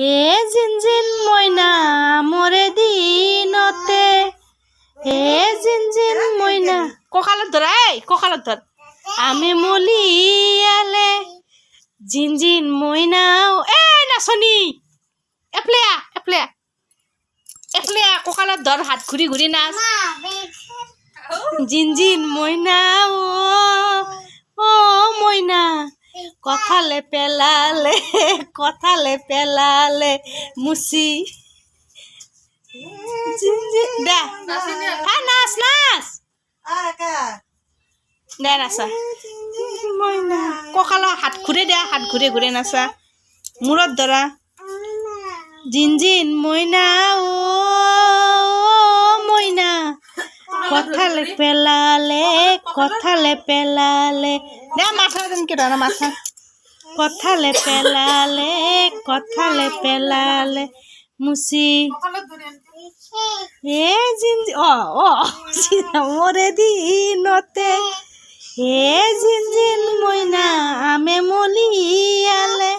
হে জিনজিন ময়না মরে দিনতে, হে জিনজিন ময়না কঁকালত ধর, এই কঁকালত ধর। আমি মলিয়ালে জিনজিন ময়নাও এ নাচনি এফলেয়া এফলেয়া এফলেয়া কঁকালত ধর, হাত ঘুরি ঘুরি নাচ। জিনজিন ময়না ও ময়না কথালে পেলালে কথালে পেলালে মুসি দে নাচ নাচ দে নাচা ময়না কঁকালৰ হাত ঘূৰে দে, হাত ঘূৰে ঘূৰে নাচা, মূৰত ধৰা। জিনজিন ময়না ও ময়না কথালে পেলালে কথালে পেলালে দে মাথা যেনকে ধৰা মাথা। কথালে পেলালে কথালে পেলালে মুচি হে জিনজি মরে দিনতে, হে জিনজিন ময়না আমে মলিয়ালে।